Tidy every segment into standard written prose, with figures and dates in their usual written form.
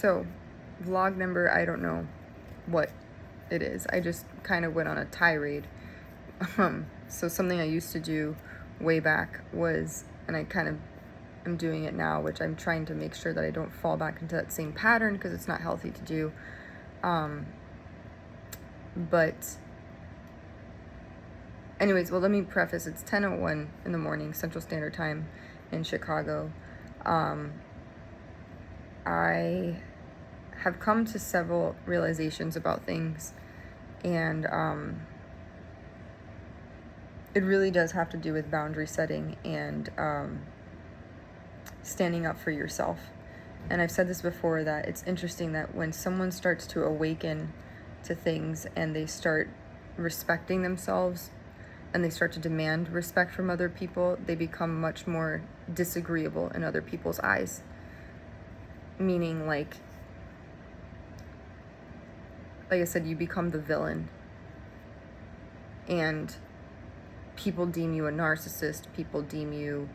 So, vlog number, I don't know what it is. I just kind of went on a tirade. So something I used to do way back was, and I kind of am doing it now, which I'm trying to make sure that I don't fall back into that same pattern because it's not healthy to do. But anyways, well, let me preface. It's 10:01 in the morning, Central Standard Time in Chicago. I have come to several realizations about things, and it really does have to do with boundary setting and standing up for yourself. And I've said this before, that it's interesting that when someone starts to awaken to things and they start respecting themselves and they start to demand respect from other people, they become much more disagreeable in other people's eyes. Meaning, like I said, you become the villain. And people deem you a narcissist. People deem you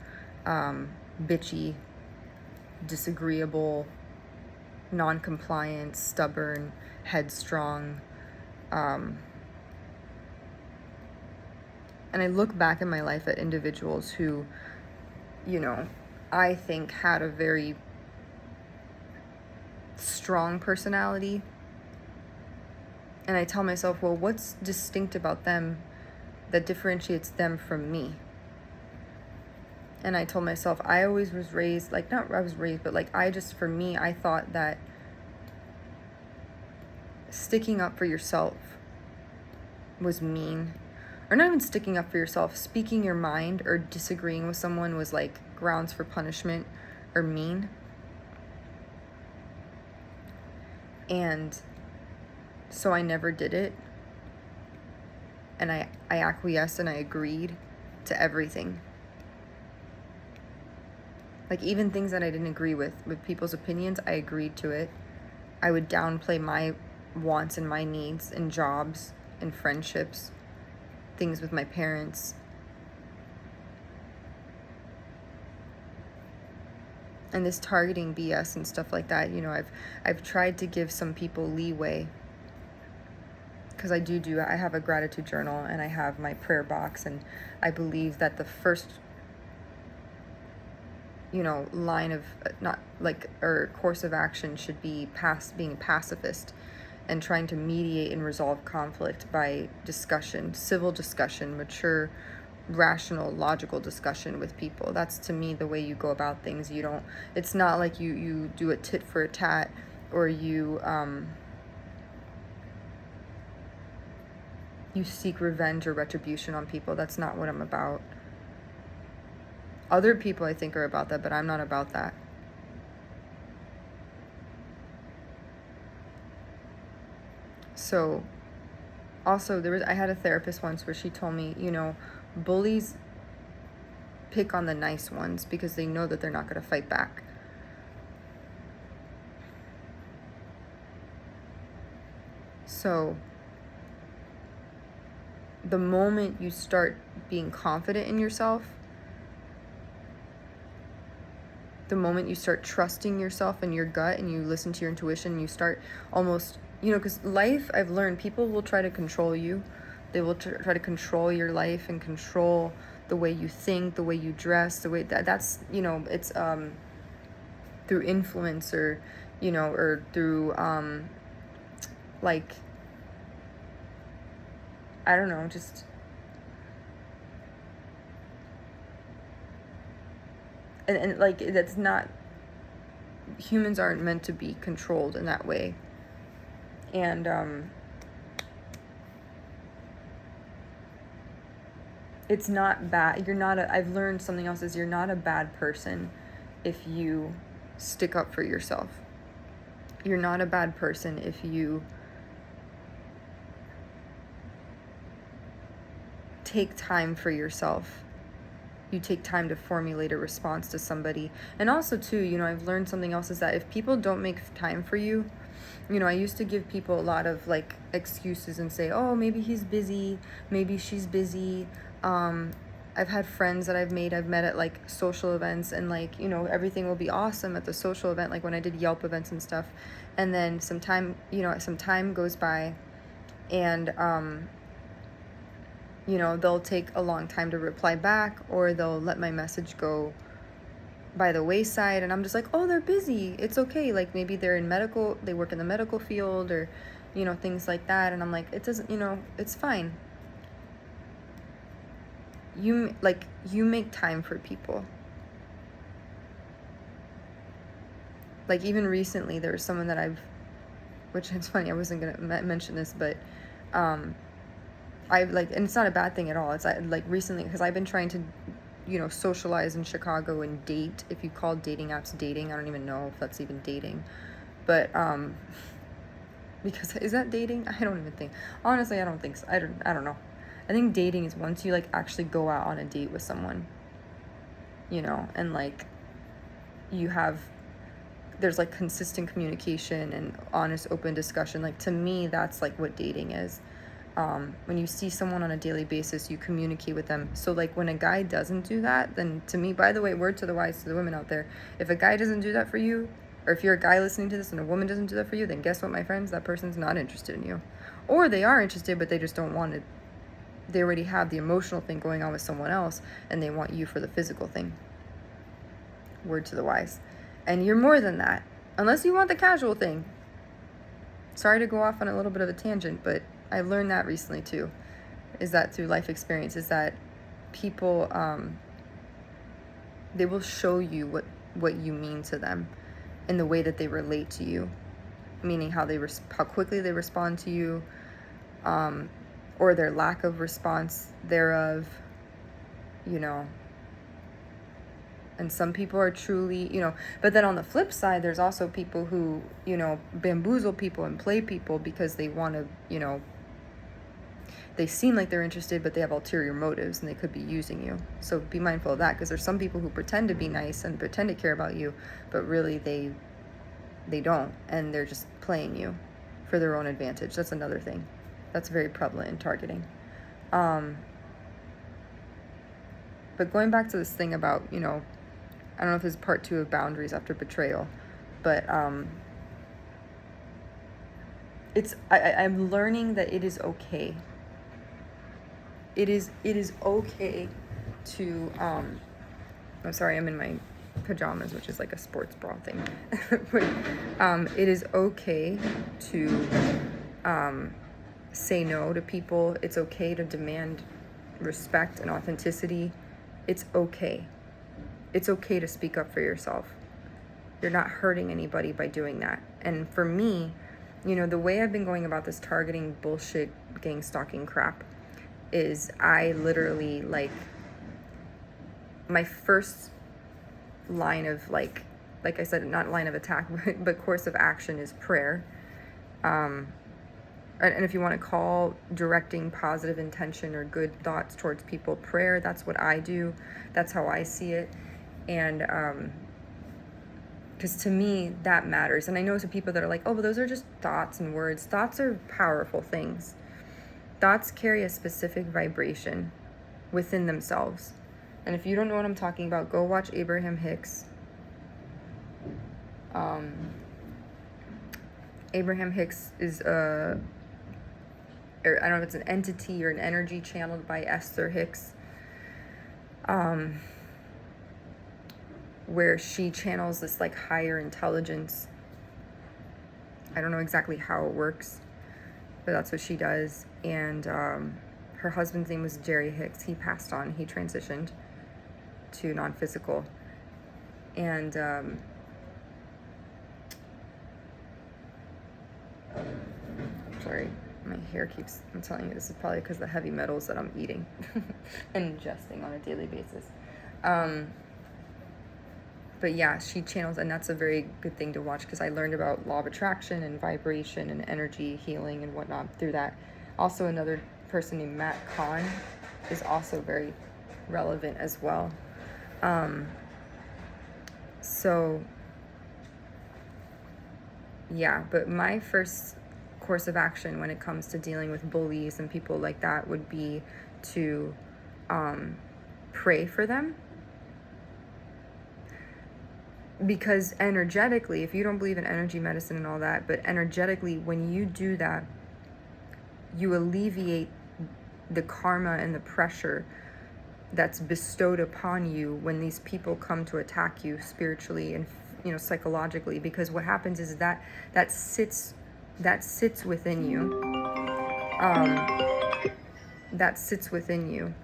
bitchy, disagreeable, non-compliant, stubborn, headstrong. And I look back in my life at individuals who, I think had a very strong personality. And I tell myself, well, what's distinct about them that differentiates them from me? And I told myself, I always was raised, I thought that sticking up for yourself was mean. Or not even sticking up for yourself, speaking your mind or disagreeing with someone was like grounds for punishment or mean. And so I never did it. And I acquiesced and I agreed to everything. Like, even things that I didn't agree with people's opinions, I agreed to it. I would downplay my wants and my needs in jobs and friendships, things with my parents. And this targeting BS and stuff like that, I've tried to give some people leeway, because I have a gratitude journal and I have my prayer box, and I believe that the first line of course of action should be being a pacifist and trying to mediate and resolve conflict by discussion, civil discussion, mature, rational, logical discussion with people. That's, to me, the way you go about things. It's not like you do a tit for a tat, or you seek revenge or retribution on people. That's not what I'm about. Other people, I think, are about that, but I'm not about that. So, also, I had a therapist once where she told me, bullies pick on the nice ones because they know that they're not going to fight back. So, the moment you start being confident in yourself, the moment you start trusting yourself and your gut, and you listen to your intuition, you start almost, because life, I've learned, people will try to control you. They will try to control your life and control the way you think, the way you dress, the way that's, it's through influence, or, or through, I don't know, just and that's not, humans aren't meant to be controlled in that way. And it's not bad. I've learned something else, is you're not a bad person if you stick up for yourself. You're not a bad person if you take time for yourself. You take time to formulate a response to somebody. And also, too, I've learned something else, is that if people don't make time for you, I used to give people a lot of excuses and say, oh, maybe he's busy, maybe she's busy, I've had friends that I've met at like social events, and like, you know, everything will be awesome at the social event, like when I did Yelp events and stuff. And then some time goes by, and you know, they'll take a long time to reply back, or they'll let my message go by the wayside, and I'm just like, oh, they're busy, it's okay. Like maybe they work in the medical field, or you know, things like that. And I'm like, it doesn't, you know, it's fine. You make time for people. Like even recently there was someone that which is funny, I wasn't gonna mention this, but I've like, and it's not a bad thing at all, it's like recently, because I've been trying to, you know, socialize in Chicago and date, if you call dating apps dating. I don't even know if that's even dating, but because is that dating? I don't even think, honestly, I don't think so. I don't know. I think dating is once you like actually go out on a date with someone, you know, and like there's like consistent communication and honest, open discussion. Like to me, that's like what dating is. When you see someone on a daily basis, you communicate with them. So like when a guy doesn't do that, then to me, by the way, word to the wise, to the women out there, if a guy doesn't do that for you, or if you're a guy listening to this and a woman doesn't do that for you, then guess what, my friends, that person's not interested in you. Or they are interested, but they just don't want it. They already have the emotional thing going on with someone else, and they want you for the physical thing. Word to the wise. And you're more than that, unless you want the casual thing. Sorry to go off on a little bit of a tangent, but I learned that recently too, is that through life experience, is that people, they will show you what you mean to them in the way that they relate to you, meaning how quickly they respond to you, or their lack of response thereof, you know. And some people are truly, you know, but then on the flip side, there's also people who, you know, bamboozle people and play people because they want to, you know, they seem like they're interested, but they have ulterior motives and they could be using you. So be mindful of that, because there's some people who pretend to be nice and pretend to care about you, but really they don't, and they're just playing you for their own advantage. That's another thing that's very prevalent in targeting. But going back to this thing about, you know, I don't know if this is part 2 of boundaries after betrayal, but I'm learning that it is okay. It is okay to I'm sorry, I'm in my pajamas, which is like a sports bra thing. But it is okay to say no to people. It's okay to demand respect and authenticity. It's okay. It's okay to speak up for yourself. You're not hurting anybody by doing that. And for me, you know, the way I've been going about this targeting bullshit gang stalking crap is I literally, like, my first line of like I said, not line of attack, but course of action is prayer. And if you want to call directing positive intention or good thoughts towards people prayer, that's what I do. That's how I see it. And because to me that matters. And I know some people that are like, oh, but those are just thoughts and words. Thoughts are powerful things. Thoughts carry a specific vibration within themselves. And if you don't know what I'm talking about, go watch Abraham Hicks. Abraham Hicks is I don't know if it's an entity or an energy channeled by Esther Hicks, where she channels this like higher intelligence. I don't know exactly how it works, but that's what she does. And her husband's name was Jerry Hicks. He passed on. He transitioned to non-physical. And sorry, my hair keeps, I'm telling you, this is probably because of the heavy metals that I'm eating and ingesting on a daily basis. But yeah, she channels, and that's a very good thing to watch, because I learned about law of attraction and vibration and energy healing and whatnot through that. Also, another person named Matt Kahn is also very relevant as well. So yeah, but my first course of action when it comes to dealing with bullies and people like that would be to pray for them. Because energetically, if you don't believe in energy medicine and all that, but energetically, when you do that, you alleviate the karma and the pressure that's bestowed upon you when these people come to attack you spiritually and psychologically. Because what happens is that sits within you. That sits within you,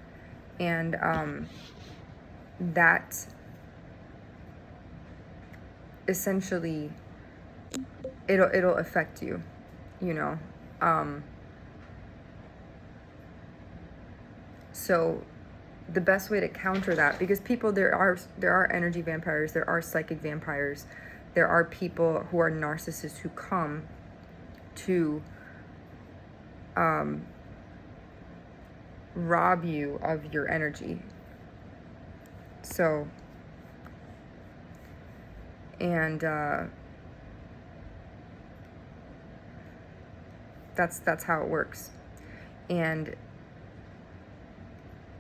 and that essentially it'll affect you, so the best way to counter that, because people, there are energy vampires, there are psychic vampires, there are people who are narcissists who come to rob you of your energy. So, and that's how it works. And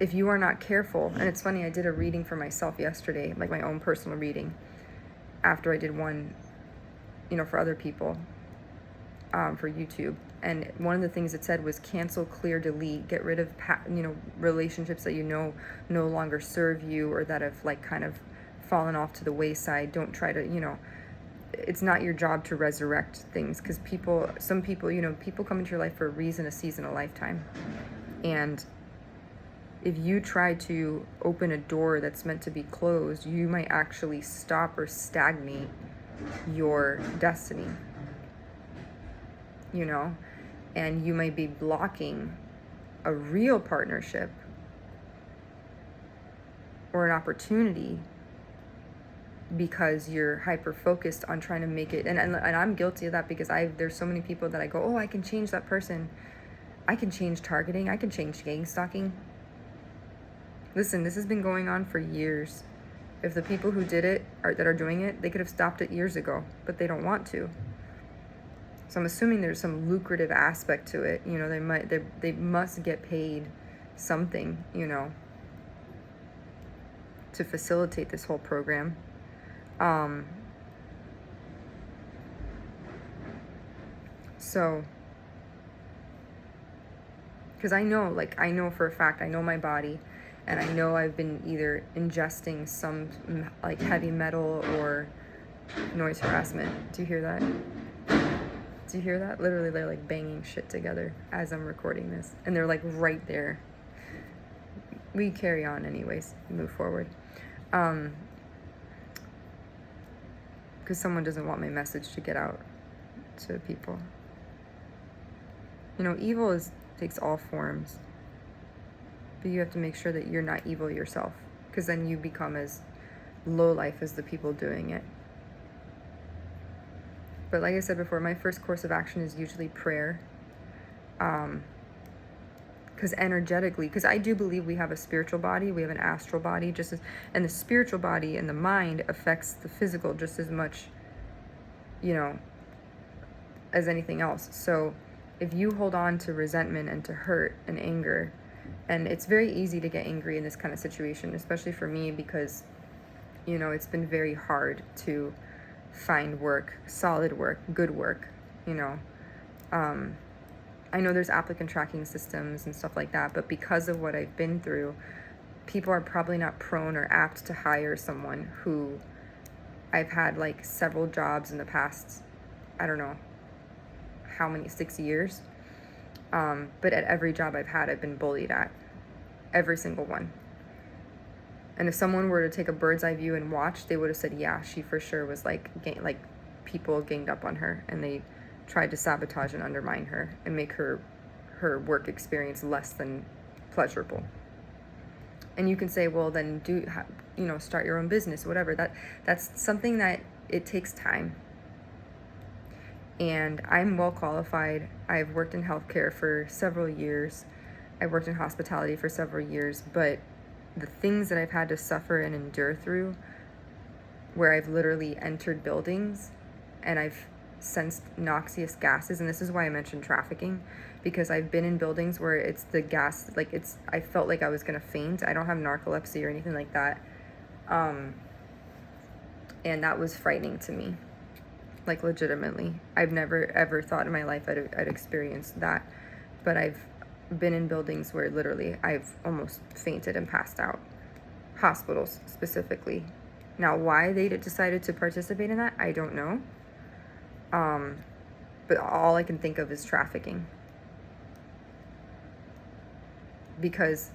if you are not careful, and it's funny, I did a reading for myself yesterday, like my own personal reading, after I did one, for other people, for YouTube. And one of the things it said was cancel, clear, delete, get rid of, relationships that no longer serve you, or that have like kind of fallen off to the wayside. Don't try to, it's not your job to resurrect things, because some people, people come into your life for a reason, a season, a lifetime. And if you try to open a door that's meant to be closed, you might actually stop or stagnate your destiny, and you might be blocking a real partnership or an opportunity because you're hyper focused on trying to make it. And I'm guilty of that, because there's so many people that I go, oh, I can change that person. I can change targeting. I can change gang stalking. Listen, this has been going on for years. If the people who did it that are doing it, they could have stopped it years ago, but they don't want to. So I'm assuming there's some lucrative aspect to it. They must get paid something, to facilitate this whole program. So, because I know for a fact, I know my body. And I know I've been either ingesting some like heavy metal or noise harassment. Do you hear that? Do you hear that? Literally, they're like banging shit together as I'm recording this. And they're like right there. We carry on anyways, move forward. Because someone doesn't want my message to get out to people. Evil takes all forms. But you have to make sure that you're not evil yourself, because then you become as low life as the people doing it. But like I said before, my first course of action is usually prayer. Because energetically, because I do believe we have a spiritual body, we have an astral body, and the spiritual body and the mind affects the physical just as much, as anything else. So if you hold on to resentment and to hurt and anger, and it's very easy to get angry in this kind of situation, especially for me, because, it's been very hard to find work, solid work, good work, I know there's applicant tracking systems and stuff like that, but because of what I've been through, people are probably not prone or apt to hire someone who I've had like several jobs in the past, I don't know how many, 6 years. But at every job I've had, I've been bullied at. Every single one. And if someone were to take a bird's eye view and watch, they would have said, yeah, she for sure was like people ganged up on her, and they tried to sabotage and undermine her and make her work experience less than pleasurable. And you can say, well, then start your own business, whatever. That's something that it takes time. And I'm well qualified. I've worked in healthcare for several years. I've worked in hospitality for several years, but the things that I've had to suffer and endure through, where I've literally entered buildings and I've sensed noxious gases, and this is why I mentioned trafficking, because I've been in buildings where it's the gas, like I felt like I was gonna faint. I don't have narcolepsy or anything like that, and that was frightening to me, like legitimately. I've never ever thought in my life I'd experienced that, but I've been in buildings where literally I've almost fainted and passed out. Hospitals specifically. Now, why they decided to participate in that, I don't know. But all I can think of is trafficking. Because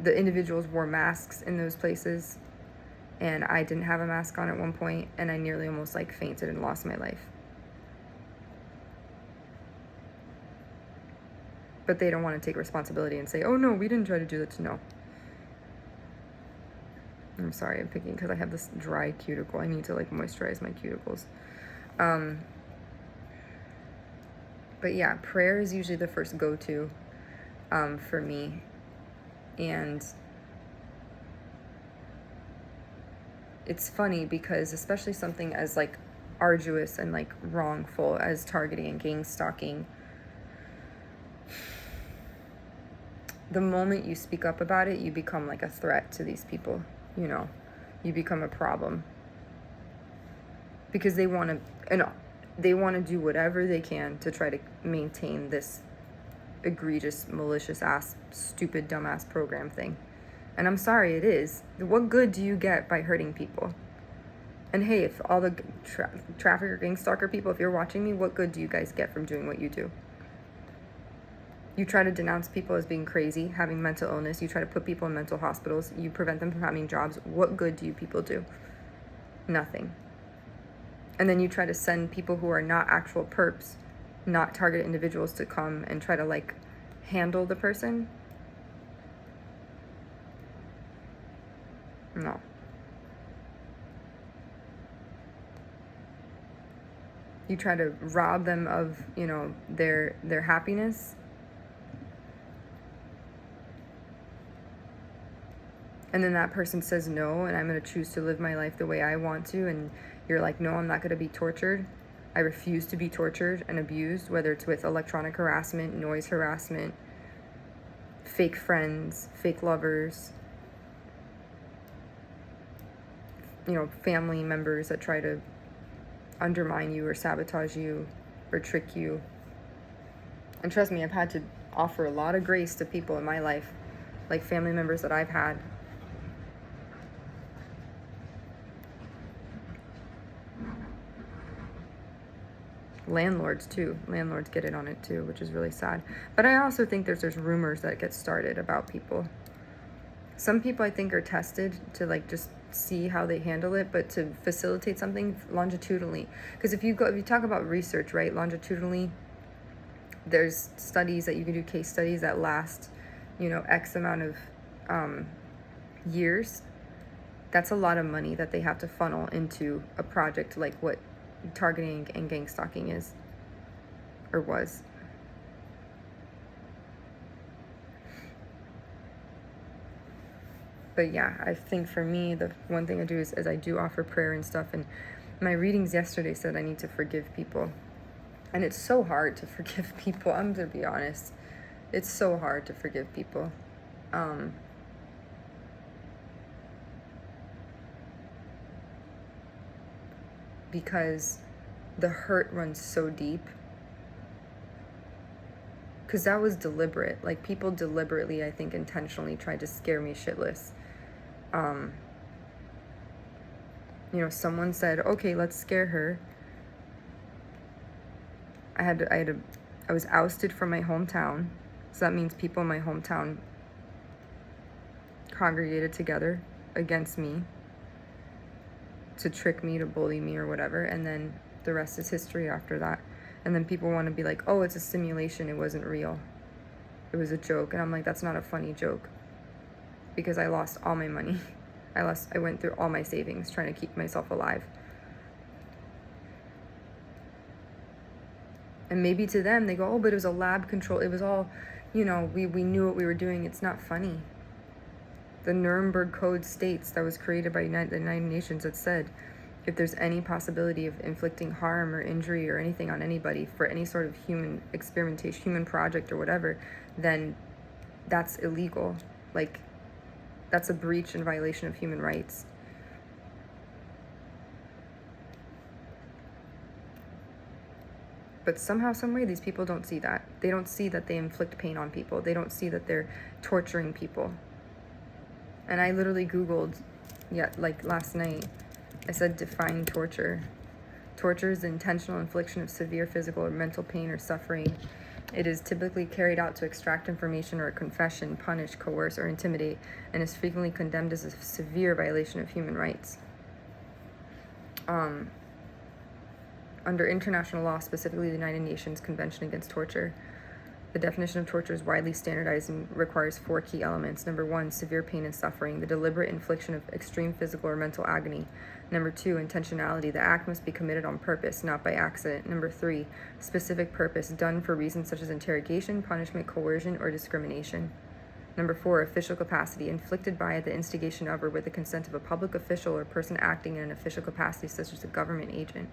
the individuals wore masks in those places, and I didn't have a mask on at one point, and I nearly almost like fainted and lost my life. But they don't want to take responsibility and say, oh no, we didn't try to do that. No. I'm sorry, I'm picking because I have this dry cuticle. I need to like moisturize my cuticles. But yeah, prayer is usually the first go-to for me. And it's funny because especially something as like arduous and like wrongful as targeting and gang stalking, the moment you speak up about it, you become like a threat to these people, you know, you become a problem. Because they want to do whatever they can to try to maintain this egregious, malicious ass, stupid, dumbass program thing. And I'm sorry, it is. What good do you get by hurting people? And hey, if all the trafficker, gang stalker people, if you're watching me, what good do you guys get from doing what you do? You try to denounce people as being crazy, having mental illness. You try to put people in mental hospitals. You prevent them from having jobs. What good do you people do? Nothing. And then you try to send people who are not actual perps, not targeted individuals, to come and try to like handle the person. No. You try to rob them of, you know, their happiness. And then that person says no, and I'm going to choose to live my life the way I want to. And you're like, no, I'm not going to be tortured. I refuse to be tortured and abused, whether it's with electronic harassment, noise harassment, fake friends, fake lovers, you know, family members that try to undermine you or sabotage you or trick you. And trust me, I've had to offer a lot of grace to people in my life, like family members that I've had. Landlords too. Landlords get in on it too, which is really sad. But I also think there's rumors that get started about people. Some people I think are tested to like just see how they handle it, but to facilitate something longitudinally. Because if you talk about research, right, longitudinally, there's studies that you can do, case studies that last, you know, X amount of years. That's a lot of money that they have to funnel into a project like what targeting and gang stalking is, or was. But yeah, I think for me, the one thing I do is I do offer prayer and stuff. And my readings yesterday said I need to forgive people. And it's so hard to forgive people. I'm going to be honest. It's so hard to forgive people. Because the hurt runs so deep. Because that was deliberate. Like, people deliberately, I think, intentionally tried to scare me shitless. You know, someone said, okay, let's scare her. I was ousted from my hometown. So that means people in my hometown congregated together against me to trick me, to bully me or whatever. And then the rest is history after that. And then people want to be like, oh, it's a simulation. It wasn't real. It was a joke. And I'm like, that's not a funny joke. Because I lost all my money. I went through all my savings trying to keep myself alive. And maybe to them, they go, oh, but it was a lab control. It was all, you know, we knew what we were doing. It's not funny. The Nuremberg Code states, that was created by the United Nations, that said if there's any possibility of inflicting harm or injury or anything on anybody for any sort of human experimentation, human project or whatever, then that's illegal. Like, that's a breach and violation of human rights. But somehow, some way, these people don't see that. They don't see that they inflict pain on people. They don't see that they're torturing people. And I literally Googled, like last night, I said define torture. Torture is the intentional infliction of severe physical or mental pain or suffering. It is typically carried out to extract information or a confession, punish, coerce, or intimidate, and is frequently condemned as a severe violation of human rights. Under international law, specifically the United Nations Convention Against Torture, the definition of torture is widely standardized and requires 4 key elements. Number 1, severe pain and suffering, the deliberate infliction of extreme physical or mental agony. Number 2, intentionality, the act must be committed on purpose, not by accident. Number 3, specific purpose, done for reasons such as interrogation, punishment, coercion, or discrimination. Number 4, official capacity, inflicted by, the instigation of, or with the consent of a public official or person acting in an official capacity such as a government agent.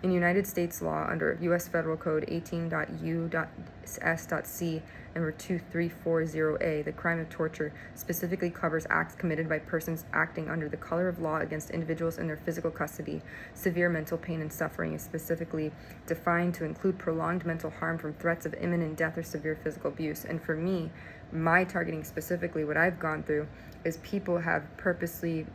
In United States law, under U.S. Federal Code 18.U.S.C. number 2340A, the crime of torture specifically covers acts committed by persons acting under the color of law against individuals in their physical custody. Severe mental pain and suffering is specifically defined to include prolonged mental harm from threats of imminent death or severe physical abuse. And for me, my targeting specifically, what I've gone through, is people have purposely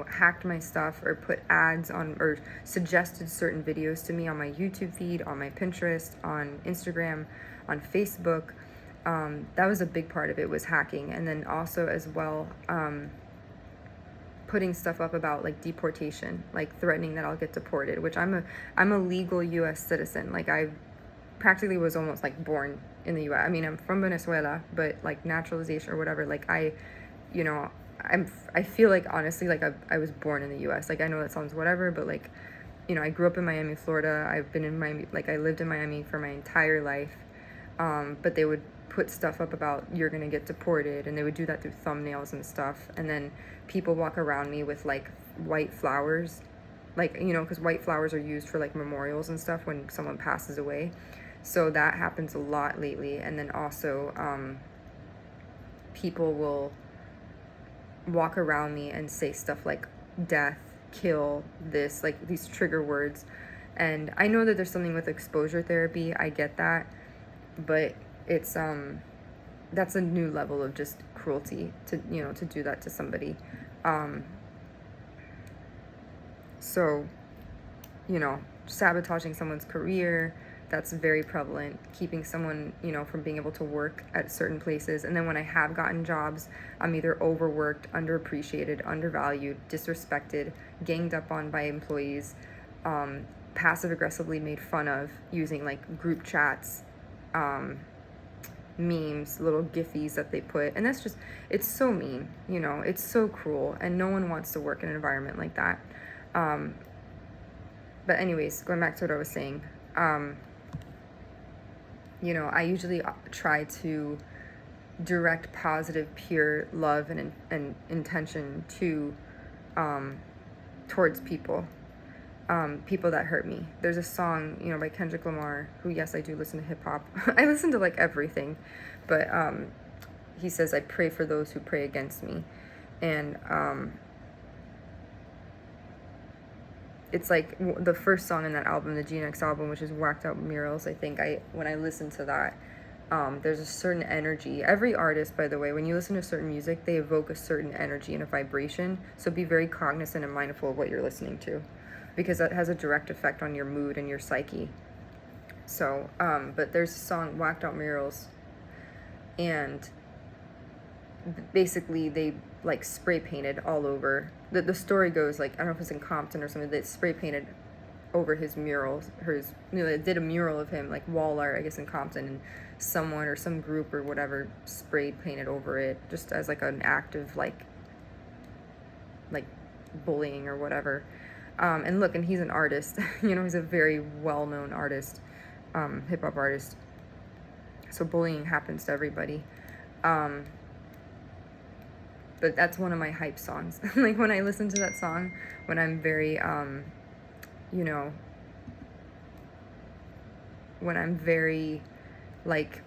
hacked my stuff or put ads on or suggested certain videos to me on my YouTube feed, on my Pinterest, on Instagram, on Facebook. That was a big part of it, was hacking. And then also as well, putting stuff up about like deportation, like threatening that I'll get deported, which I'm a legal US citizen. Like, I practically was almost like born in the US. I mean, I'm from Venezuela, but like naturalization or whatever, like I feel like, honestly, like I was born in the US. Like, I know that sounds whatever, but like, I grew up in Miami, Florida. I've been in Miami, like I lived in Miami for my entire life. But they would put stuff up about you're gonna get deported, and they would do that through thumbnails and stuff. And then people walk around me with like white flowers, like, because white flowers are used for like memorials and stuff when someone passes away. So that happens a lot lately. And then also, people will walk around me and say stuff like death, kill, this, like these trigger words. And I know that there's something with exposure therapy, I get that, but it's that's a new level of just cruelty to to do that to somebody. So sabotaging someone's career, that's very prevalent. Keeping someone, from being able to work at certain places. And then when I have gotten jobs, I'm either overworked, underappreciated, undervalued, disrespected, ganged up on by employees, passive aggressively made fun of using like group chats, memes, little giffies that they put. And that's just, it's so mean, it's so cruel. And no one wants to work in an environment like that. But anyways, going back to what I was saying, I usually try to direct positive, pure love and intention to, towards people, people that hurt me. There's a song, by Kendrick Lamar, who, yes, I do listen to hip hop. I listen to like everything, but he says, I pray for those who pray against me. And it's like the first song in that album, the GNX album, which is Whacked Out Murals. I think when I listen to that, there's a certain energy. Every artist, by the way, when you listen to certain music, they evoke a certain energy and a vibration. So be very cognizant and mindful of what you're listening to, because that has a direct effect on your mood and your psyche. So, but there's a song, Whacked Out Murals, and basically they like spray painted all over. The story goes, like, I don't know if it's in Compton or something, they spray painted over his murals, they did a mural of him, like wall art, I guess, in Compton, and someone or some group or whatever sprayed painted over it, just as like an act of like bullying or whatever. And look, and he's an artist, he's a very well-known artist, hip-hop artist. So bullying happens to everybody. But that's one of my hype songs. Like when I listen to that song, when I'm very, you know, when I'm very like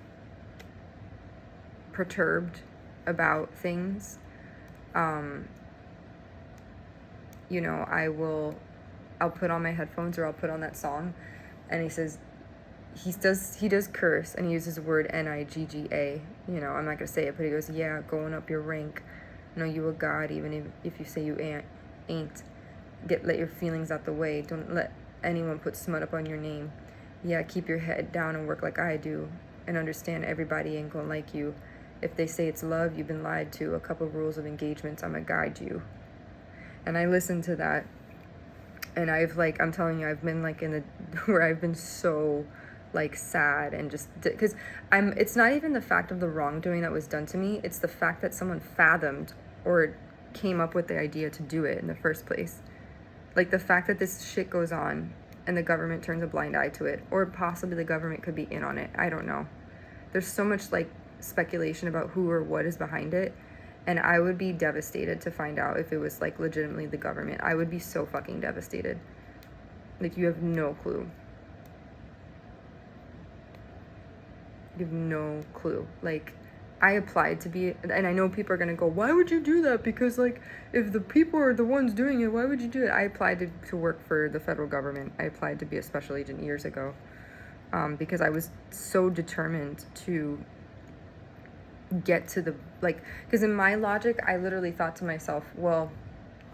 perturbed about things, you know, I'll put on my headphones or I'll put on that song, and he does curse and he uses the word Nigga. You know, I'm not gonna say it, but he goes, yeah, going up your rank. No, you a god, even if you say you ain't. Let your feelings out the way. Don't let anyone put smut up on your name. Yeah, keep your head down and work like I do, and understand everybody ain't gonna like you. If they say it's love, you've been lied to. A couple rules of engagements, I'ma guide you. And I listened to that, and I'm telling you, I've been like in the where I've been so like sad and just because it's not even the fact of the wrongdoing that was done to me, it's the fact that someone fathomed or came up with the idea to do it in the first place. Like the fact that this shit goes on and the government turns a blind eye to it, or possibly the government could be in on it. I don't know. There's so much like speculation about who or what is behind it, and I would be devastated to find out if it was like legitimately the government. I would be so fucking devastated. Like you have no clue. You have no clue. Like I applied to be, and I know people are gonna go, why would you do that? Because like if the people are the ones doing it, why would you do it? I applied to work for the federal government. I applied to be a special agent years ago, because I was so determined to get to the like, because in my logic I literally thought to myself, well,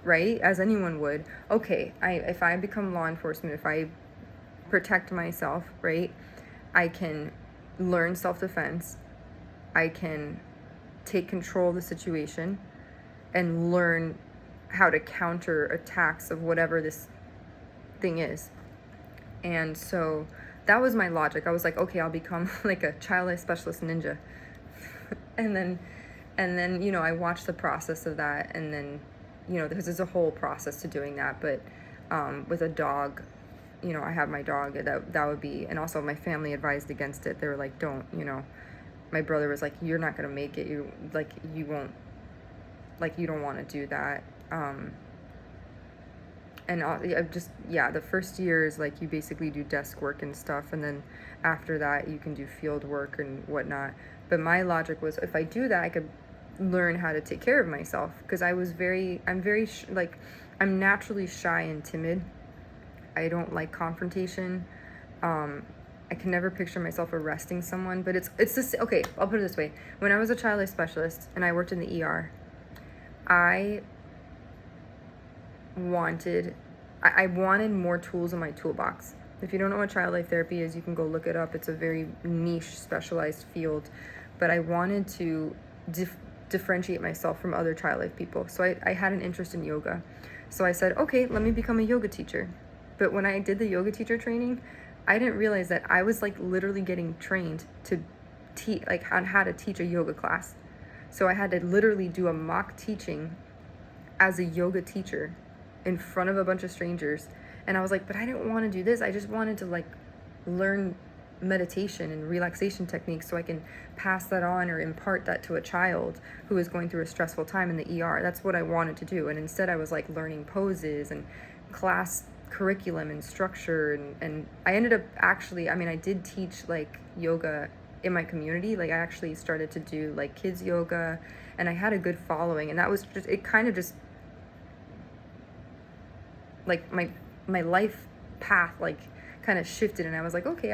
right, as anyone would, okay, if I become law enforcement, if I protect myself, right, I can learn self-defense, I can take control of the situation and learn how to counter attacks of whatever this thing is. And so that was my logic. I was like, okay, I'll become like a child life specialist ninja. and then you know, I watched the process of that, and then, you know, because there's a whole process to doing that. But with a dog, you know, I have my dog, that would be, and also my family advised against it. They were like, don't, you know, my brother was like, you're not gonna make it, you won't, like, you don't want to do that. And the first year is like you basically do desk work and stuff, and then after that you can do field work and whatnot. But my logic was, if I do that, I could learn how to take care of myself, because I'm naturally shy and timid. I don't like confrontation. I can never picture myself arresting someone, but it's this. Okay, I'll put it this way: when I was a child life specialist and I worked in the ER, I wanted more tools in my toolbox. If you don't know what child life therapy is, you can go look it up. It's a very niche, specialized field. But I wanted to differentiate myself from other child life people. So I had an interest in yoga. So I said, okay, let me become a yoga teacher. But when I did the yoga teacher training, I didn't realize that I was like literally getting trained to teach, like on how to teach a yoga class. So I had to literally do a mock teaching as a yoga teacher in front of a bunch of strangers. And I was like, but I didn't want to do this. I just wanted to like learn meditation and relaxation techniques so I can pass that on or impart that to a child who is going through a stressful time in the ER. That's what I wanted to do. And instead I was like learning poses and class curriculum and structure, and I ended up actually, I mean, I did teach like yoga in my community. Like I actually started to do like kids yoga, and I had a good following, and that was just, it kind of just like my life path like kind of shifted, and I was like, okay,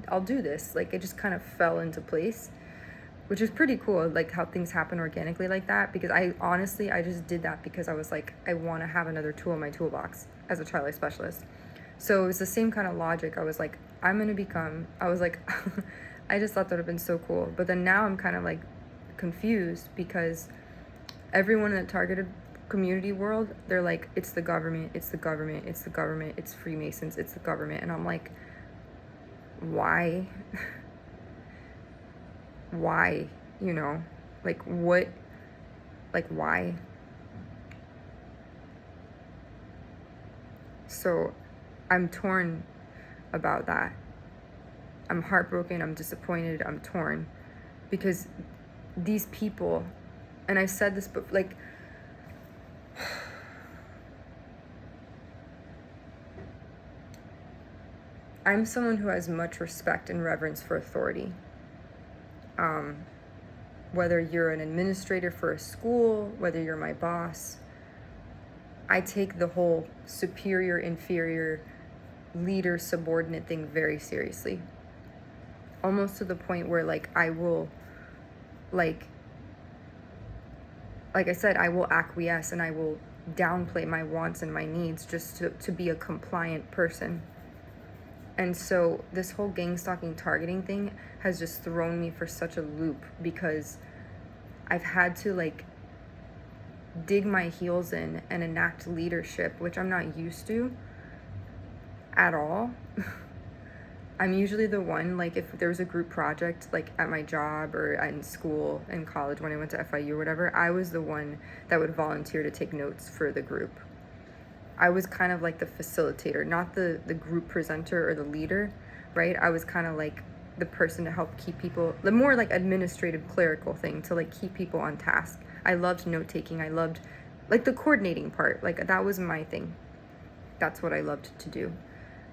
I'll do this. Like it just kind of fell into place, which is pretty cool, like how things happen organically like that. Because I just did that because I was like, I want to have another tool in my toolbox as a child life specialist. So it was the same kind of logic. I was like, I just thought that would have been so cool. But then now I'm kind of like confused, because everyone in the targeted community world, they're like, it's the government, it's the government, it's the government, it's Freemasons, it's the government. And I'm like, why? Why? You know, like what? Like why? So I'm torn about that. I'm heartbroken, I'm disappointed, I'm torn, because these people, And I said this, but like, I'm someone who has much respect and reverence for authority. Whether you're an administrator for a school, whether you're my boss, I take the whole superior, inferior, leader, subordinate thing very seriously. Almost to the point where, like, I will, like I said, I will acquiesce and I will downplay my wants and my needs just to be a compliant person. And so this whole gang stalking targeting thing has just thrown me for such a loop, because I've had to like dig my heels in and enact leadership, which I'm not used to at all. I'm usually the one, like if there was a group project like at my job or in school, in college when I went to FIU or whatever, I was the one that would volunteer to take notes for the group. I was kind of like the facilitator, not the group presenter or the leader, right? I was kind of like the person to help keep people, the more like administrative clerical thing to like keep people on task. I loved note taking. I loved like the coordinating part. Like that was my thing. That's what I loved to do.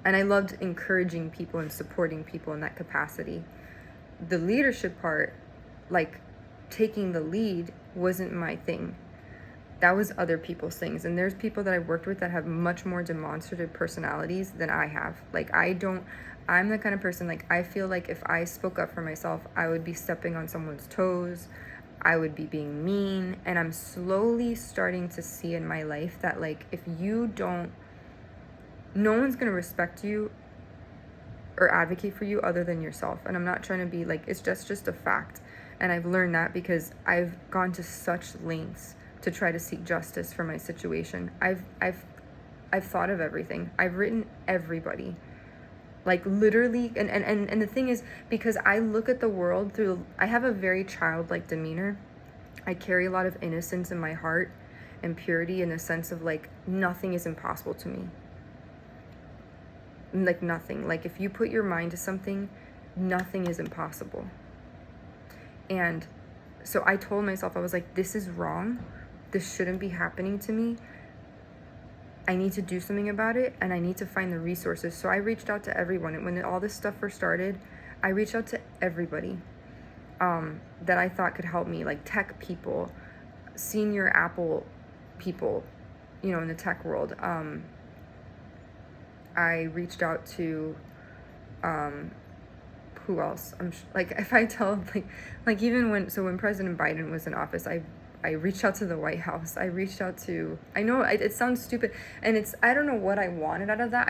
And I loved encouraging people and supporting people in that capacity. The leadership part, like taking the lead, wasn't my thing. That was other people's things. And there's people that I've worked with that have much more demonstrative personalities than I have. Like I'm the kind of person, like I feel like if I spoke up for myself, I would be stepping on someone's toes. I would be being mean. And I'm slowly starting to see in my life that like if you don't, no one's going to respect you or advocate for you other than yourself. And I'm not trying to be like, it's just a fact. And I've learned that because I've gone to such lengths to try to seek justice for my situation. I've thought of everything. I've written everybody. Like literally, and the thing is, because I look at the world through, I have a very childlike demeanor. I carry a lot of innocence in my heart and purity, in the sense of like nothing is impossible to me. Like nothing. Like if you put your mind to something, nothing is impossible. And so I told myself, I was like, this is wrong. This shouldn't be happening to me. I need to do something about it, and I need to find the resources. So I reached out to everyone. And when all this stuff first started, I reached out to everybody that I thought could help me, like tech people, senior Apple people, you know, in the tech world. I reached out to who else? Like if I tell like even when President Biden was in office, I reached out to the White House. I reached out to, I know it sounds stupid, and I don't know what I wanted out of that.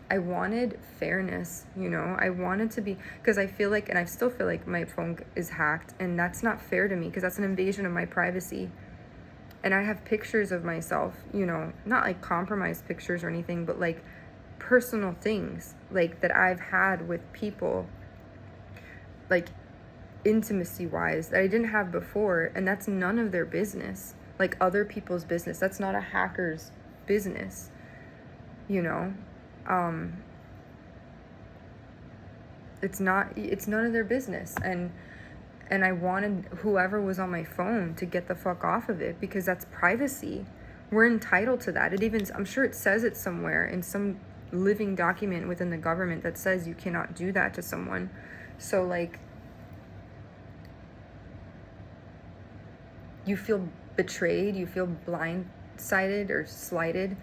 I wanted fairness, you know. I wanted to be, because I feel like, and I still feel like my phone is hacked, and that's not fair to me, because that's an invasion of my privacy. And I have pictures of myself, you know, not like compromised pictures or anything, but like personal things like that I've had with people, like intimacy wise, that I didn't have before, and that's none of their business. Like other people's business. That's not a hacker's business, you know. It's none of their business. And I wanted whoever was on my phone to get the fuck off of it, because that's privacy. We're entitled to that. I'm sure it says it somewhere in some living document within the government that says you cannot do that to someone. So like, you feel betrayed, you feel blindsided or slighted.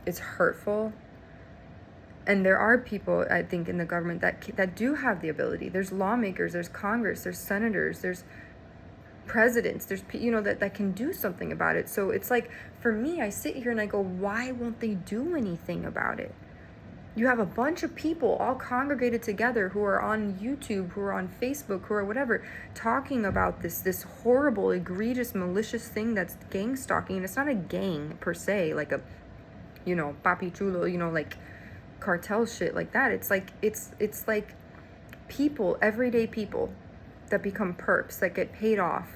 It's hurtful. And there are people, I think, in the government that do have the ability. There's lawmakers, there's Congress, there's senators, there's presidents, there's, you know, that can do something about it. So it's like, for me, I sit here and I go, why won't they do anything about it? You have a bunch of people all congregated together who are on YouTube, who are on Facebook, who are whatever, talking about this horrible, egregious, malicious thing that's gang stalking. And it's not a gang per se, like a, you know, papi chulo, you know, like cartel shit like that. It's like people, everyday people that become perps, that get paid off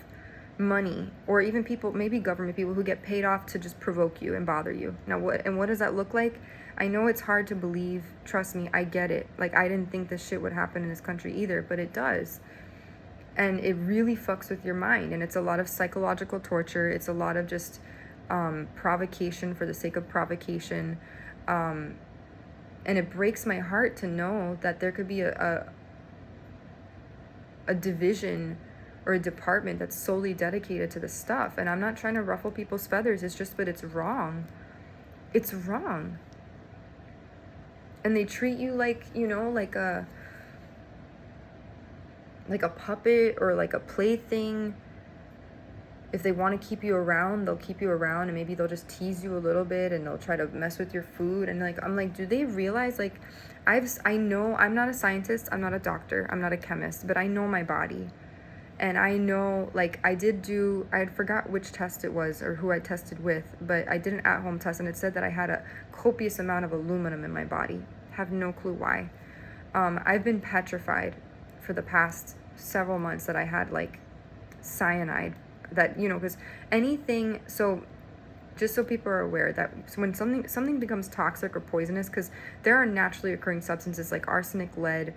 money, or even people, maybe government people, who get paid off to just provoke you and bother you. Now what does that look like? I know it's hard to believe, trust me, I get it. Like I didn't think this shit would happen in this country either, but it does. And it really fucks with your mind. And it's a lot of psychological torture. It's a lot of just provocation for the sake of provocation. And it breaks my heart to know that there could be a division or a department that's solely dedicated to this stuff. And I'm not trying to ruffle people's feathers. It's just, but it's wrong. It's wrong. And they treat you like, like a puppet or like a plaything. If they want to keep you around, they'll keep you around, and maybe they'll just tease you a little bit, and they'll try to mess with your food. And like, I'm like, do they realize, like, I know I'm not a scientist, I'm not a doctor, I'm not a chemist, but I know my body. And I know, like, I had forgot which test it was or who I tested with, but I did an at-home test, and it said that I had a copious amount of aluminum in my body. Have no clue why. I've been petrified for the past several months that I had, like, cyanide. That, because anything, so just so people are aware that when something becomes toxic or poisonous, because there are naturally occurring substances like arsenic, lead,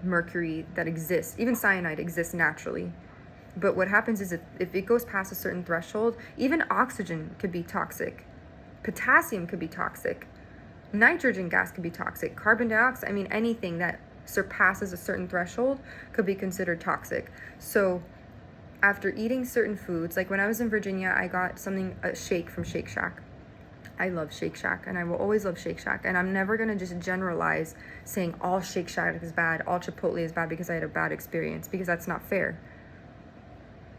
mercury that exist, even cyanide exists naturally. But what happens is if it goes past a certain threshold, even oxygen could be toxic, potassium could be toxic, nitrogen gas could be toxic, carbon dioxide, anything that surpasses a certain threshold could be considered toxic. So after eating certain foods, like when I was in Virginia, I got a shake from Shake Shack. I love Shake Shack, and I will always love Shake Shack. And I'm never going to just generalize saying all Shake Shack is bad, all Chipotle is bad because I had a bad experience, because that's not fair.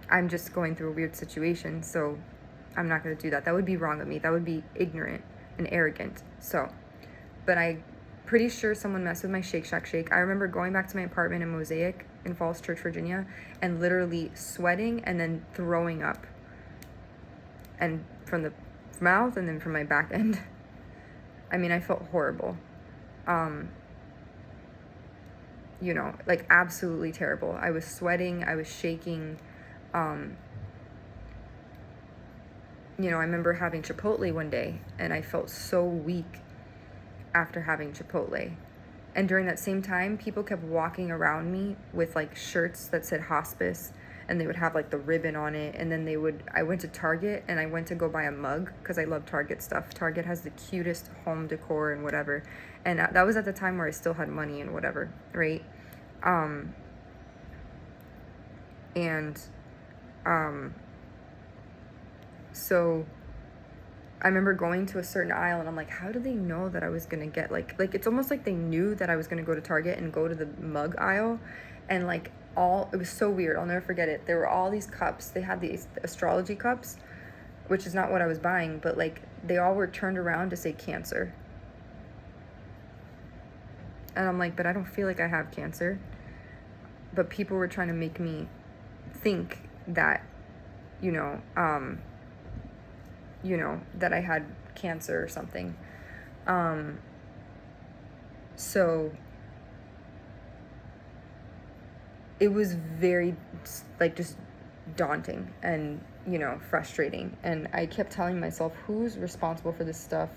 I'm just going through a weird situation, so I'm not going to do that. That would be wrong of me. That would be ignorant and arrogant. So, but I'm pretty sure someone messed with my Shake Shack shake. I remember going back to my apartment in Mosaic in Falls Church, Virginia, and literally sweating and then throwing up. And from the mouth and then from my back end. I felt horrible. Like absolutely terrible. I was sweating, I was shaking. I remember having Chipotle one day, and I felt so weak after having Chipotle. And during that same time, people kept walking around me with like shirts that said hospice, and they would have like the ribbon on it. And then I went to Target, and I went to go buy a mug because I love Target stuff. Target has the cutest home decor and whatever. And that was at the time where I still had money and whatever, right? So I remember going to a certain aisle, and I'm like, how do they know that I was going to get like it's almost like they knew that I was going to go to Target and go to the mug aisle, and like it was so weird. I'll never forget it. There were all these cups. They had these astrology cups, which is not what I was buying, but like they all were turned around to say cancer. And I'm like, but I don't feel like I have cancer. But people were trying to make me think that, that I had cancer or something. So it was very, like, just daunting and, frustrating. And I kept telling myself, who's responsible for this stuff?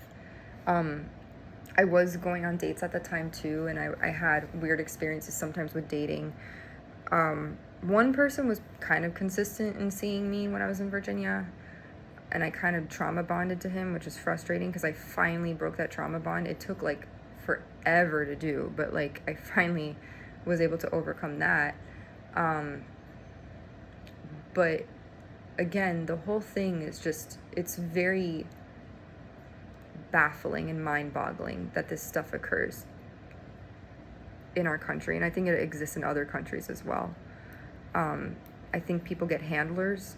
I was going on dates at the time too, and I had weird experiences sometimes with dating. One person was kind of consistent in seeing me when I was in Virginia, and I kind of trauma bonded to him, which is frustrating because I finally broke that trauma bond. It took like forever to do, but like I finally was able to overcome that. But again, the whole thing is just, it's very baffling and mind-boggling that this stuff occurs in our country, and I think it exists in other countries as well. I think people get handlers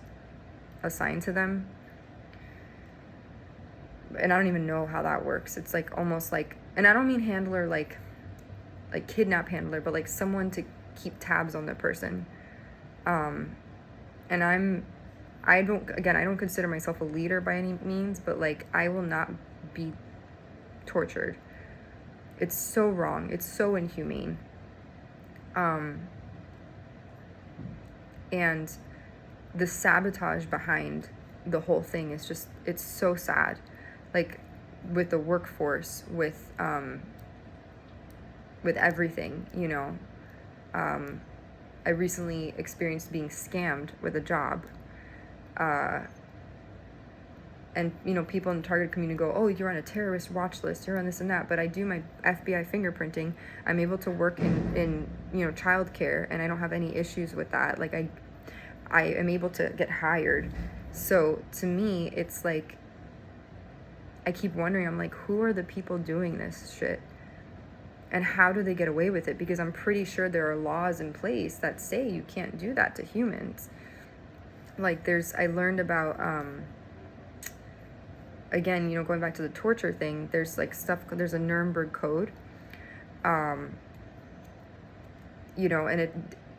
assigned to them, and I don't even know how that works. It's like almost like, and I don't mean handler like kidnap handler, but like someone to keep tabs on the person. And I don't consider myself a leader by any means, but like I will not be tortured. It's so wrong. It's so inhumane. And the sabotage behind the whole thing is just, it's so sad. Like with the workforce, with everything, I recently experienced being scammed with a job. And, you know, people in the target community go, oh, you're on a terrorist watch list, you're on this and that. But I do my FBI fingerprinting. I'm able to work in you know, childcare, and I don't have any issues with that. Like, I am able to get hired. So to me, it's like, I keep wondering, I'm like, who are the people doing this shit? And how do they get away with it? Because I'm pretty sure there are laws in place that say you can't do that to humans. Like, I learned about, again, you know, going back to the torture thing, there's like stuff, there's a Nuremberg code, you know, and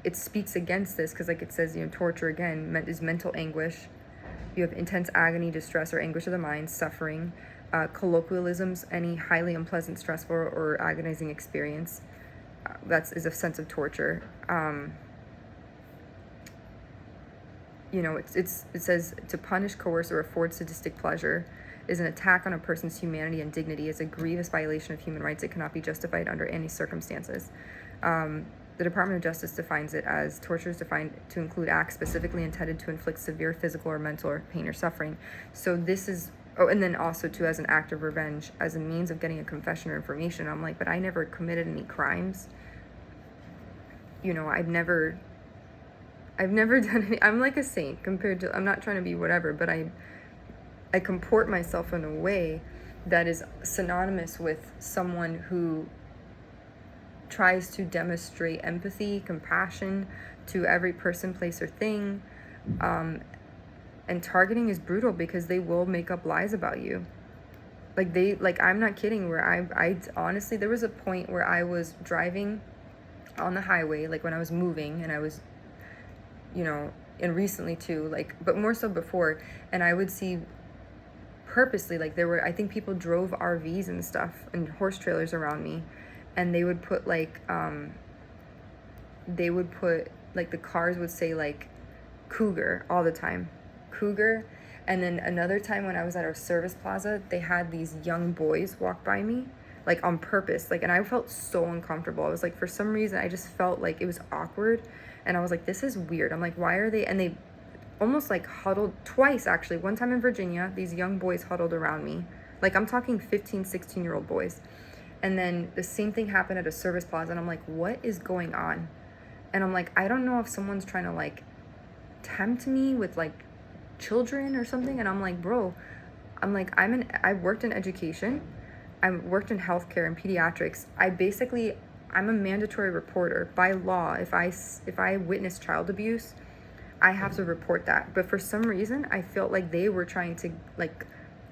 it speaks against this, because like it says, you know, torture again is mental anguish. You have intense agony, distress, or anguish of the mind, suffering. Colloquialisms, any highly unpleasant, stressful, or agonizing experience. Is a sense of torture. You know, it says to punish, coerce, or afford sadistic pleasure is an attack on a person's humanity and dignity, is a grievous violation of human rights. It cannot be justified under any circumstances. The Department of Justice defines it as torture is defined to include acts specifically intended to inflict severe physical or mental pain or suffering. So this is, oh, and then also too, as an act of revenge, as a means of getting a confession or information. I'm like, but I never committed any crimes. You know, I've never done any, I'm like a saint compared to, I'm not trying to be whatever, but I comport myself in a way that is synonymous with someone who tries to demonstrate empathy, compassion to every person, place, or thing. And targeting is brutal because they will make up lies about you. Like I'm not kidding, where I honestly, there was a point where I was driving on the highway, like when I was moving, and I was, you know, and recently too, like, but more so before, and I would see purposely, like I think people drove RVs and stuff and horse trailers around me, and they would put like, the cars would say like Cougar all the time, Cougar. And then another time when I was at our service plaza, they had these young boys walk by me, like on purpose, like, and I felt so uncomfortable. I was like, for some reason, I just felt like it was awkward, and I was like, this is weird. I'm like, why are they? And they almost like huddled twice, actually. One time in Virginia, these young boys huddled around me, like I'm talking 15, 16-year-old boys. And then the same thing happened at a service plaza, and I'm like, what is going on? And I'm like, I don't know if someone's trying to like tempt me with like children or something. And I'm like, bro, I'm like, I worked in education, I worked in healthcare and pediatrics. I'm a mandatory reporter by law. If I witness child abuse, I have to report that. But for some reason, I felt like they were trying to like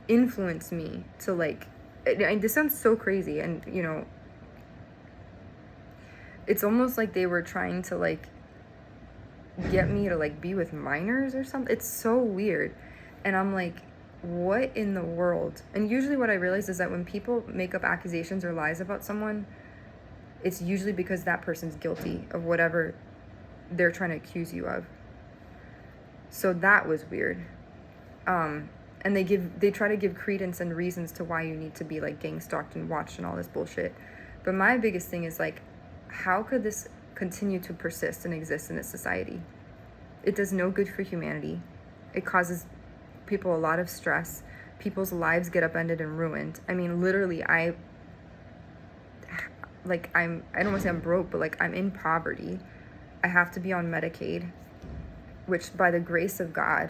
influence me to like, and this sounds so crazy, and you know, it's almost like they were trying to like get me to like be with minors or something. It's so weird. And I'm like, what in the world? And usually what I realize is that when people make up accusations or lies about someone, it's usually because that person's guilty of whatever they're trying to accuse you of. So that was weird. And they try to give credence and reasons to why you need to be like gang stalked and watched and all this bullshit. But my biggest thing is like, how could this continue to persist and exist in this society? It does no good for humanity. It causes people a lot of stress. People's lives get upended and ruined. I mean, literally, I don't want to say I'm broke, but like I'm in poverty. I have to be on Medicaid, which by the grace of God,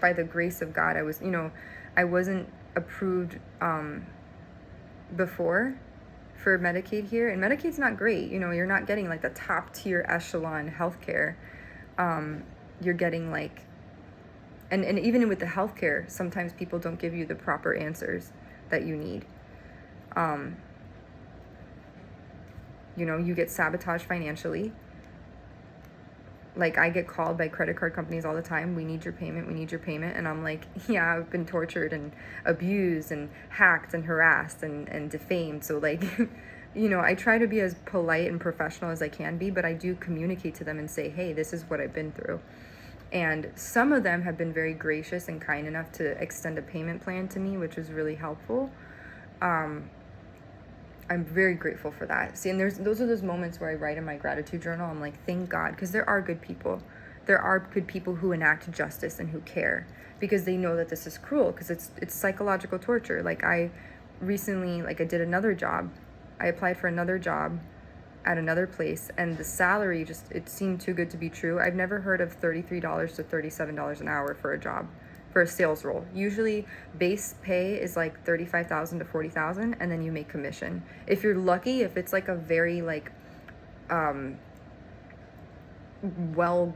I was, you know, I wasn't approved before for Medicaid here, and Medicaid's not great. You know, you're not getting like the top tier echelon healthcare. You're getting like, and even with the healthcare, sometimes people don't give you the proper answers that you need. You know, you get sabotaged financially. Like, I get called by credit card companies all the time. We need your payment. And I'm like, yeah, I've been tortured and abused and hacked and harassed and defamed. So like, you know, I try to be as polite and professional as I can be, but I do communicate to them and say, hey, this is what I've been through. And some of them have been very gracious and kind enough to extend a payment plan to me, which was really helpful. I'm very grateful for that. See, and those are those moments where I write in my gratitude journal. I'm like, thank God, because there are good people. There are good people who enact justice and who care because they know that this is cruel, because it's psychological torture. Like I recently, like I did another job. I applied for another job at another place, and the salary just, it seemed too good to be true. I've never heard of $33 to $37 an hour for a job, for a sales role. Usually base pay is like 35,000 to 40,000, and then you make commission. If you're lucky, if it's like a very like well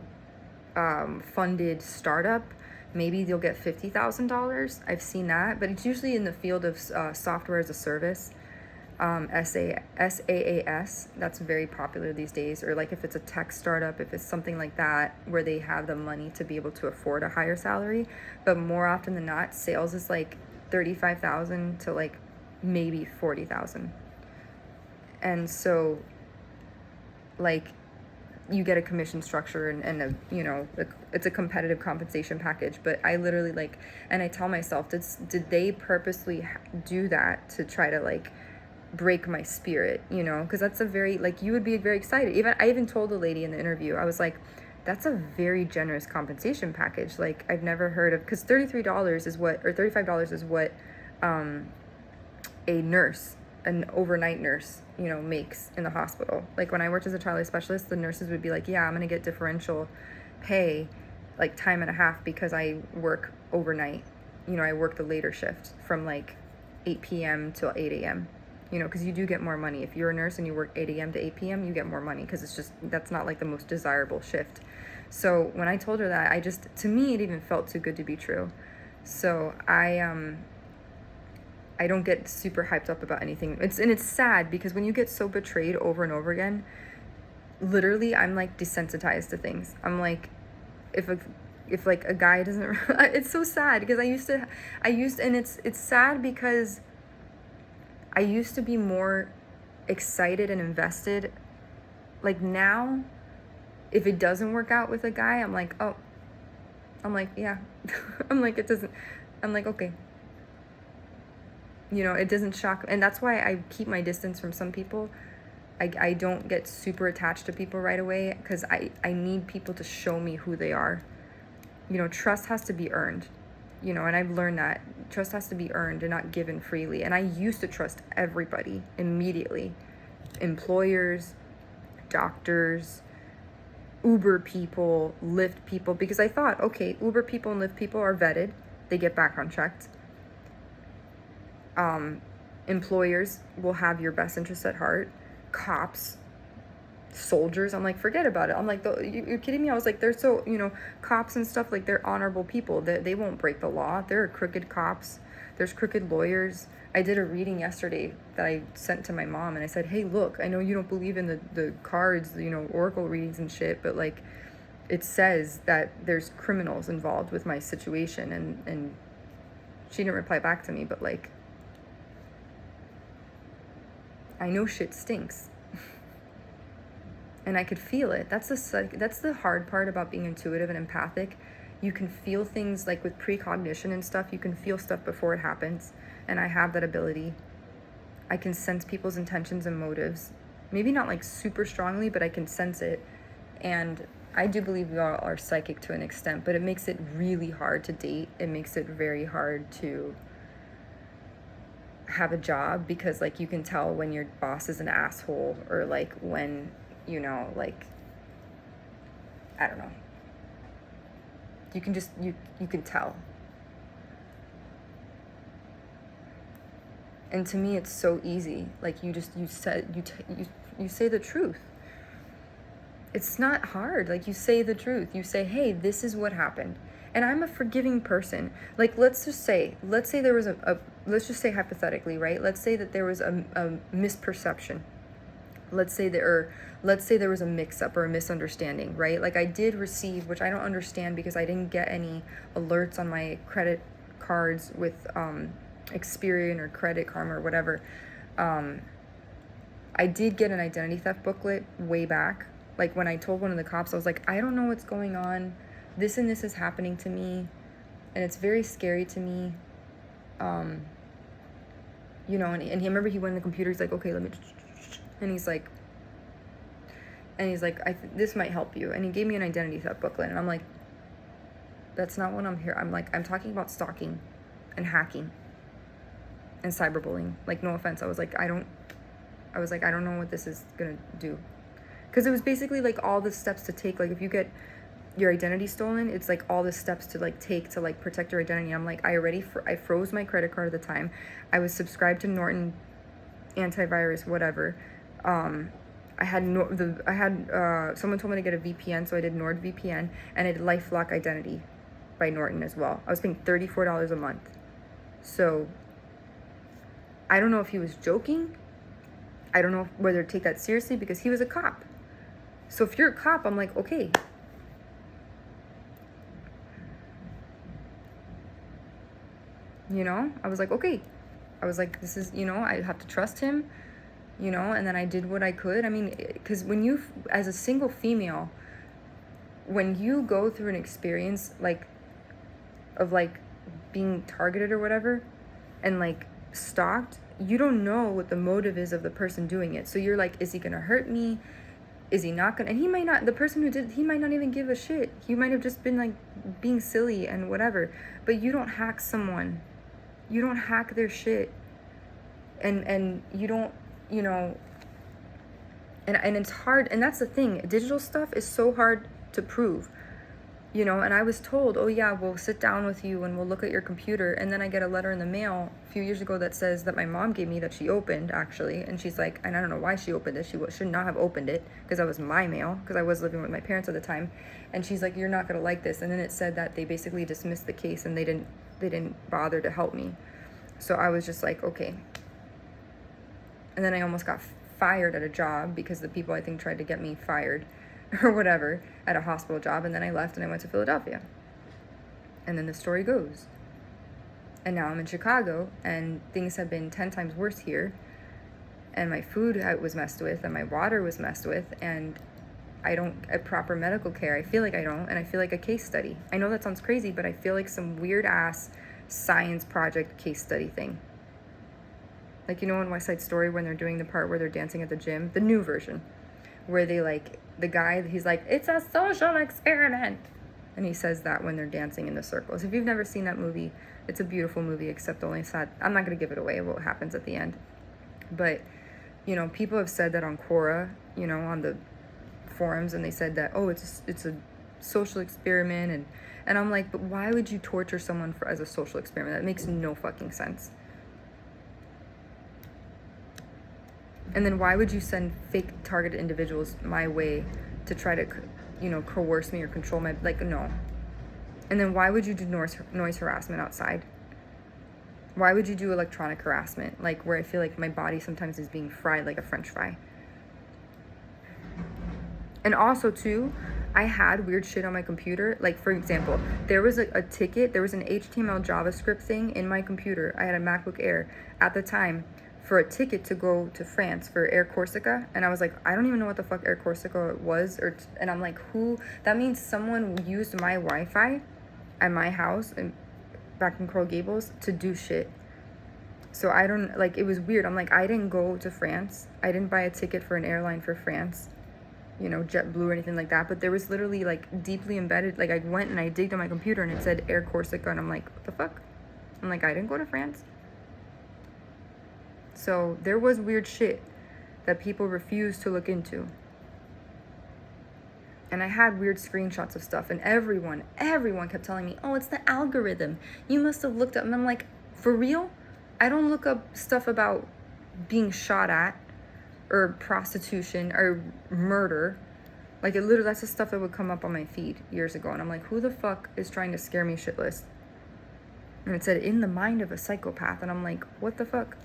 funded startup, maybe you'll get $50,000. I've seen that, but it's usually in the field of software as a service. SaaS, that's very popular these days. Or like if it's a tech startup, if it's something like that where they have the money to be able to afford a higher salary. But more often than not, sales is like 35,000 to like maybe 40,000. And so like you get a commission structure and a, you know, it's a competitive compensation package. But I literally like, and I tell myself, did they purposely do that to try to like break my spirit, you know? Because that's a very, like, you would be very excited. I even told the lady in the interview, I was like, that's a very generous compensation package. Like, I've never heard of, because $33 is what, or $35 is what a nurse, an overnight nurse, you know, makes in the hospital. Like when I worked as a child life specialist, the nurses would be like, yeah, I'm gonna get differential pay, like time and a half, because I work overnight. You know, I work the later shift from like 8 p.m. till 8 a.m. You know, because you do get more money. If you're a nurse and you work 8 a.m. to 8 p.m., you get more money, because it's just, that's not like the most desirable shift. So when I told her that, to me, it even felt too good to be true. So I don't get super hyped up about anything. It's sad, because when you get so betrayed over and over again, literally I'm like desensitized to things. I'm like, if like a guy doesn't, it's so sad, because and it's sad because I used to be more excited and invested. Like now, if it doesn't work out with a guy, I'm like, oh, I'm like, yeah. I'm like, it doesn't, I'm like, okay. You know, it doesn't shock. And that's why I keep my distance from some people. I don't get super attached to people right away, because I need people to show me who they are. You know, trust has to be earned. You know, and I've learned that trust has to be earned and not given freely. And I used to trust everybody immediately. Employers, doctors, Uber people, Lyft people, because I thought, okay, Uber people and Lyft people are vetted. They get background checked. Employers will have your best interests at heart. Cops, soldiers, I'm like, forget about it. I'm like, you're kidding me? I was like, they're so, you know, cops and stuff, like, they're honorable people. They won't break the law. There are crooked cops. There's crooked lawyers. I did a reading yesterday that I sent to my mom, and I said, hey, look, I know you don't believe in the cards, you know, oracle readings and shit, but like, it says that there's criminals involved with my situation. And she didn't reply back to me, but like, I know shit stinks. And I could feel it. That's the hard part about being intuitive and empathic. You can feel things, like with precognition and stuff. You can feel stuff before it happens. And I have that ability. I can sense people's intentions and motives. Maybe not like super strongly, but I can sense it. And I do believe we all are psychic to an extent, but it makes it really hard to date. It makes it very hard to have a job, because like you can tell when your boss is an asshole, or like when, you know, like, I don't know. You can just, you can tell. And to me, it's so easy. Like you say the truth. It's not hard. Like you say the truth. You say, hey, this is what happened. And I'm a forgiving person. Like, let's just say there was let's just say hypothetically, right? Let's say that there was a misperception. Let's say there was a mix-up or a misunderstanding, right? Like I did receive, which I don't understand because I didn't get any alerts on my credit cards with Experian or Credit Karma or whatever. I did get an identity theft booklet way back. Like when I told one of the cops, I was like, I don't know what's going on. This and this is happening to me, and it's very scary to me. you know, and he, remember he went in the computer, he's like, okay, let me, and he's like, this might help you. And he gave me an identity theft booklet. And I'm like, that's not what I'm here. I'm like, I'm talking about stalking and hacking and cyberbullying. Like, no offense. I was like, I don't know what this is going to do. Because it was basically like all the steps to take. Like, if you get your identity stolen, it's like all the steps to like take to like protect your identity. I'm like, I froze my credit card at the time. I was subscribed to Norton antivirus, whatever. I had someone told me to get a VPN, so I did NordVPN, and I did LifeLock Identity by Norton as well. I was paying $34 a month. So I don't know if he was joking. I don't know whether to take that seriously, because he was a cop. So if you're a cop, I'm like, okay. You know, I was like, okay. I was like, this is, you know, I have to trust him. You know, and then I did what I could. I mean, because when you, as a single female, when you go through an experience like of like being targeted or whatever and like stalked, you don't know what the motive is of the person doing it. So you're like, is he gonna hurt me? Is he not gonna? And he might not, the person who did, he might not even give a shit. He might have just been like being silly and whatever. But you don't hack someone. You don't hack their shit. And you don't, you know, and it's hard, and that's the thing, digital stuff is so hard to prove, you know. And I was told, oh yeah, we'll sit down with you and we'll look at your computer. And then I get a letter in the mail a few years ago that says, that my mom gave me, that she opened actually, and she's like, and I don't know why she opened it, she should not have opened it, because that was my mail, because I was living with my parents at the time. And she's like, you're not gonna like this. And then it said that they basically dismissed the case and they didn't bother to help me. So I was just like, okay. And then I almost got fired at a job because the people, I think, tried to get me fired or whatever at a hospital job. And then I left and I went to Philadelphia. And then the story goes. And now I'm in Chicago, and things have been 10 times worse here. And my food was messed with, and my water was messed with, and I don't get proper medical care. I feel like I don't, and I feel like a case study. I know that sounds crazy, but I feel like some weird ass science project case study thing. Like, you know, in West Side Story, when they're doing the part where they're dancing at the gym, the new version, where they like, the guy, he's like, it's a social experiment. And he says that when they're dancing in the circles. If you've never seen that movie, it's a beautiful movie, except only sad. I'm not going to give it away, what happens at the end. But, you know, people have said that on Quora, you know, on the forums, and they said that, oh, it's a social experiment. And I'm like, but why would you torture someone as a social experiment? That makes no fucking sense. And then why would you send fake targeted individuals my way to try to, you know, coerce me or control my, like, no. And then why would you do noise harassment outside? Why would you do electronic harassment? Like, where I feel like my body sometimes is being fried like a French fry. And also, too, I had weird shit on my computer. Like, for example, there was a ticket, there was an HTML JavaScript thing in my computer. I had a MacBook Air at the time for a ticket to go to France for Air Corsica. And I was like, I don't even know what the fuck Air Corsica was. And I'm like, who? That means someone used my Wi-Fi at my house and back in Coral Gables to do shit. So I don't, like, it was weird. I'm like, I didn't go to France. I didn't buy a ticket for an airline for France, you know, JetBlue or anything like that. But there was literally, like, deeply embedded, like, I went and I digged on my computer and it said Air Corsica. And I'm like, what the fuck? I'm like, I didn't go to France. So there was weird shit that people refused to look into. And I had weird screenshots of stuff, and everyone kept telling me, oh, it's the algorithm. You must have looked up. And I'm like, for real? I don't look up stuff about being shot at or prostitution or murder. Like, it literally, that's the stuff that would come up on my feed years ago. And I'm like, who the fuck is trying to scare me shitless? And it said, in the mind of a psychopath. And I'm like, what the fuck?